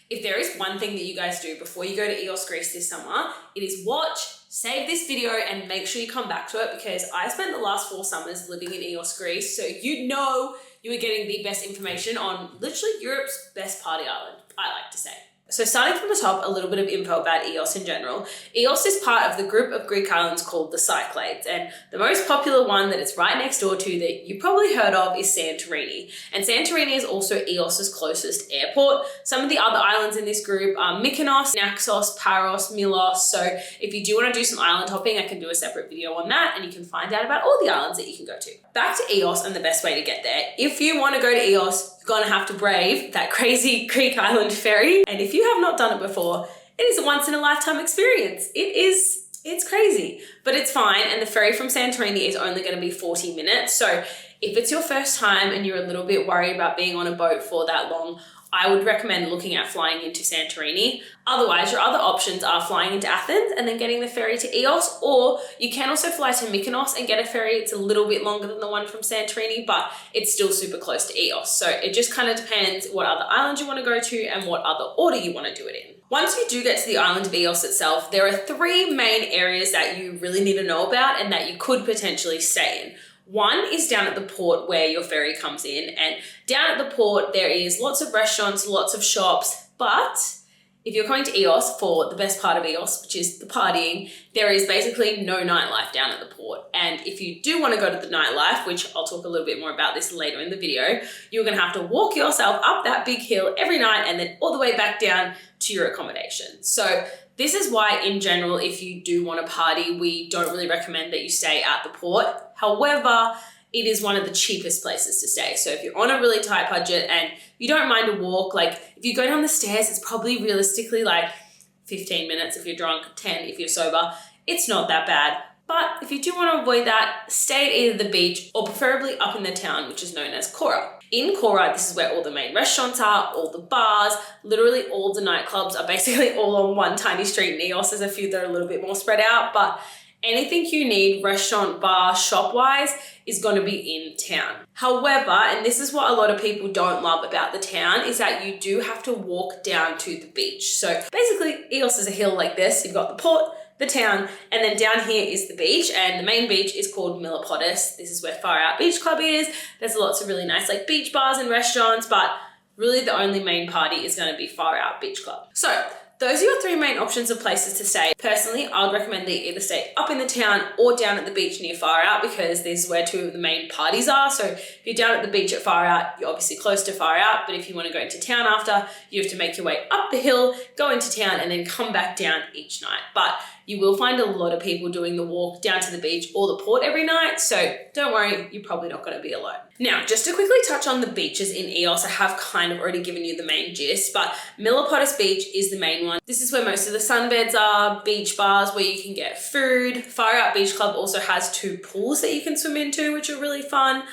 If there is one thing that you guys do before you go to Eos Greece this summer, it is watch, save this video, and make sure you come back to it, because I spent the last 4 summers living in Eos Greece, so you know you are getting the best information on literally Europe's best party island, I like to say. So starting from the top, a little bit of info about Eos in general. Eos is part of the group of Greek islands called the Cyclades, and the most popular one that it's right next door to that you probably heard of is Santorini. And Santorini is also Eos's closest airport. Some of the other islands in this group are Mykonos, Naxos, Paros, Milos. So if you do want to do some island hopping, I can do a separate video on that, and you can find out about all the islands that you can go to. Back to Eos and the best way to get there. If you want to go to Eos, gonna have to brave that crazy Greek island ferry. And if you have not done it before, it is a once in a lifetime experience. It's crazy, but it's fine. And the ferry from Santorini is only gonna be 40 minutes. So if it's your first time and you're a little bit worried about being on a boat for that long, I would recommend looking at flying into Santorini. Otherwise, your other options are flying into Athens and then getting the ferry to Eos, or you can also fly to Mykonos and get a ferry. It's a little bit longer than the one from Santorini, but it's still super close to Eos. So it just kind of depends what other island you want to go to and what other order you want to do it in. Once you do get to the island of Eos itself, there are 3 main areas that you really need to know about and that you could potentially stay in. One is down at the port where your ferry comes in, and down at the port there is lots of restaurants, lots of shops, but if you're coming to Eos for the best part of Eos, which is the partying, there is basically no nightlife down at the port. And if you do want to go to the nightlife, which I'll talk a little bit more about this later in the video, you're going to have to walk yourself up that big hill every night and then all the way back down to your accommodation. So this is why, in general, if you do want to party, we don't really recommend that you stay at the port. However, it is one of the cheapest places to stay. So if you're on a really tight budget and you don't mind a walk, like if you go down the stairs, it's probably realistically like 15 minutes if you're drunk, 10 if you're sober. It's not that bad. But if you do want to avoid that, stay at either the beach or preferably up in the town, which is known as Kora. In Kora, this is where all the main restaurants are, all the bars, literally all the nightclubs are basically all on one tiny street in Eos. There's a few that are a little bit more spread out, but anything you need restaurant, bar, shop-wise is going to be in town. However, and this is what a lot of people don't love about the town, is that you do have to walk down to the beach. So basically, Eos is a hill like this. You've got the port, the town, and then down here is the beach, and the main beach is called Milipodis. This is where Far Out Beach Club is. There's lots of really nice like beach bars and restaurants, but really the only main party is going to be Far Out Beach Club. So those are your 3 main options of places to stay. Personally, I would recommend that you either stay up in the town or down at the beach near Far Out, because this is where 2 of the main parties are. So if you're down at the beach at Far Out, you're obviously close to Far Out, but if you want to go into town after, you have to make your way up the hill, go into town, and then come back down each night. But you will find a lot of people doing the walk down to the beach or the port every night, so don't worry, you're probably not going to be alone. Now, just to quickly touch on the beaches in Eos, I have kind of already given you the main gist, but Milipodis Beach is the main one. This is where most of the sunbeds are, beach bars where you can get food. Far Out Beach Club also has 2 pools that you can swim into, which are really fun.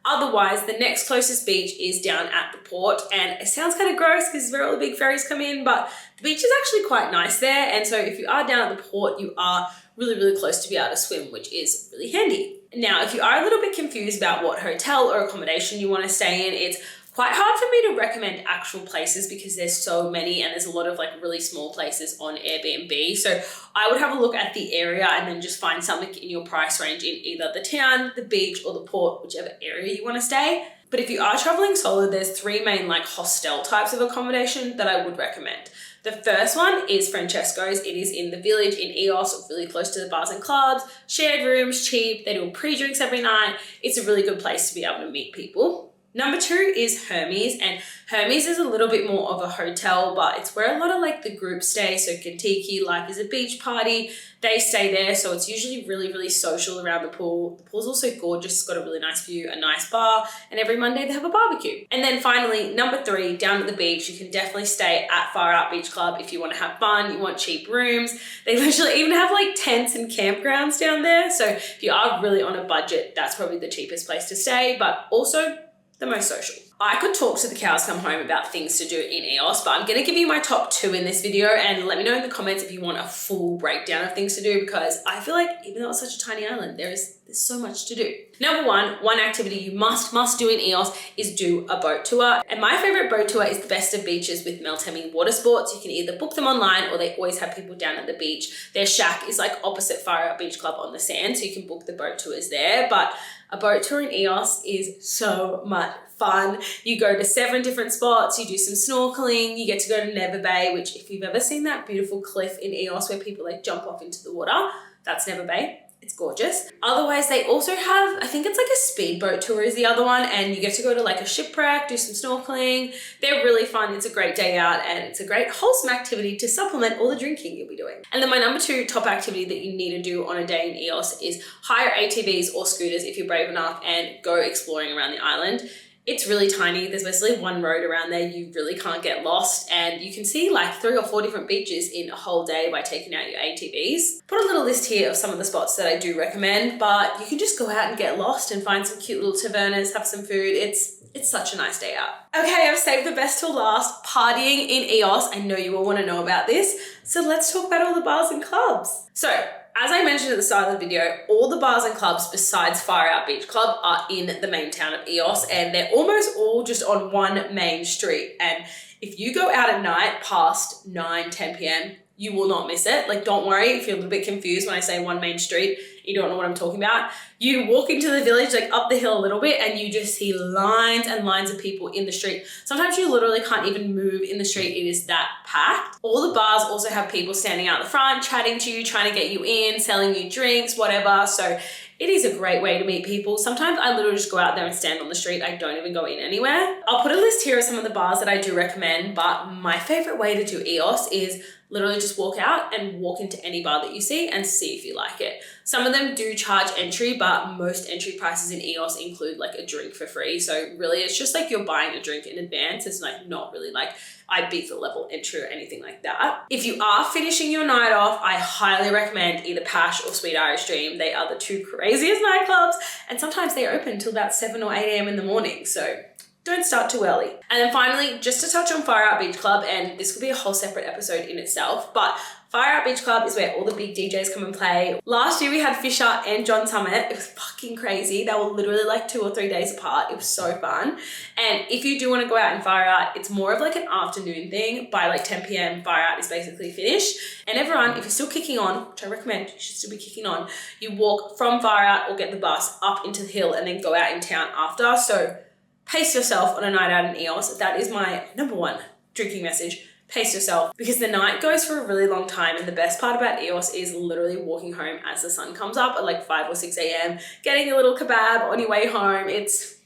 Otherwise, the next closest beach is down at the port, and it sounds kind of gross because where all the big ferries come in, but the beach is actually quite nice there. And so if you are down at the port, you are really, really close to be able to swim, which is really handy. Now, if you are a little bit confused about what hotel or accommodation you want to stay in, it's quite hard for me to recommend actual places because there's so many, and there's a lot of like really small places on Airbnb. So I would have a look at the area and then just find something in your price range in either the town, the beach, or the port, whichever area you want to stay. But if you are traveling solo, there's 3 main like hostel types of accommodation that I would recommend. The first one is Francesco's. It is in the village in Eos, really close to the bars and clubs, shared rooms, cheap. They do pre-drinks every night. It's a really good place to be able to meet people. Number 2 is Hermes, and Hermes is a little bit more of a hotel, but it's where a lot of like the groups stay. So Kentucky, Life is a Beach Party, they stay there. So it's usually really, really social around the pool. The pool's also gorgeous. It's got a really nice view, a nice bar, and every Monday they have a barbecue. And then finally, number 3, down at the beach, you can definitely stay at Far Out Beach Club if you want to have fun, you want cheap rooms. They literally even have like tents and campgrounds down there. So if you are really on a budget, that's probably the cheapest place to stay, but also the most social. I could talk to the cows come home about things to do in EOS, but I'm going to give you my top 2 in this video, and let me know in the comments if you want a full breakdown of things to do, because I feel like even though it's such a tiny island, there's so much to do. Number one activity you must do in EOS is do a boat tour. And my favorite boat tour is the Best of Beaches with Meltemi Water Sports. You can either book them online or they always have people down at the beach. Their shack is like opposite Fire Out Beach Club on the sand, so you can book the boat tours there. But a boat tour in EOS is so much fun. You go to 7 different spots, you do some snorkeling, you get to go to Never Bay, which if you've ever seen that beautiful cliff in EOS where people like jump off into the water, that's Never Bay. It's gorgeous. Otherwise, they also have, I think it's like a speedboat tour is the other one, and you get to go to like a shipwreck, do some snorkeling. They're really fun. It's a great day out and it's a great wholesome activity to supplement all the drinking you'll be doing. And then my number 2 top activity that you need to do on a day in EOS is hire ATVs or scooters if you're brave enough and go exploring around the island. It's really tiny. There's basically one road around there. You really can't get lost, and you can see like 3 or 4 different beaches in a whole day by taking out your ATVs. Put a little list here of some of the spots that I do recommend, but you can just go out and get lost and find some cute little tavernas, have some food. It's such a nice day out. Okay, I've saved the best till last. Partying in EOS. I know you all want to know about this. So let's talk about all the bars and clubs. So, as I mentioned at the start of the video, all the bars and clubs besides Fire Out Beach Club are in the main town of EOS, and they're almost all just on one main street. And if you go out at night past 9, 10 p.m, you will not miss it. Like, don't worry if you're a little bit confused when I say one main street, you don't know what I'm talking about. You walk into the village, like up the hill a little bit, and you just see lines and lines of people in the street. Sometimes you literally can't even move in the street. It is that packed. All the bars also have people standing out the front, chatting to you, trying to get you in, selling you drinks, whatever. So it is a great way to meet people. Sometimes I literally just go out there and stand on the street. I don't even go in anywhere. I'll put a list here of some of the bars that I do recommend, but my favorite way to do EOS is literally just walk out and walk into any bar that you see and see if you like it. Some of them do charge entry, but most entry prices in EOS include like a drink for free. So really it's just like you're buying a drink in advance. It's like not really like Ibiza level entry or anything like that. If you are finishing your night off, I highly recommend either Pash or Sweet Irish Dream. They are the 2 craziest nightclubs, and sometimes they're open till about 7 or 8 a.m. in the morning. So don't start too early. And then finally, just to touch on Fire Out Beach Club, and this could be a whole separate episode in itself, but Fire Out Beach Club is where all the big DJs come and play. Last year we had Fisher and John Summit. It was fucking crazy. They were literally like 2 or 3 days apart. It was so fun. And if you do want to go out and Fire Out, it's more of like an afternoon thing. By like 10 p.m, Fire Out is basically finished. And everyone, if you're still kicking on, which I recommend, you should still be kicking on, you walk from Fire Out or get the bus up into the hill and then go out in town after. So pace yourself on a night out in EOS. That is my number 1 drinking message. Pace yourself, because the night goes for a really long time, and the best part about EOS is literally walking home as the sun comes up at like 5 or 6 a.m, getting a little kebab on your way home. It's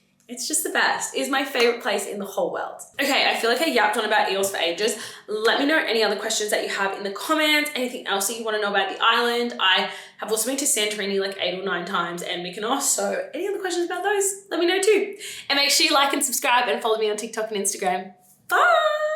just the best. It's my favorite place in the whole world. Okay, I feel like I yapped on about EOS for ages. Let me know any other questions that you have in the comments, anything else that you want to know about the island. I have also been to Santorini like 8 or 9 times and Mykonos, so any other questions about those, let me know too. And make sure you like and subscribe and follow me on TikTok and Instagram. Bye!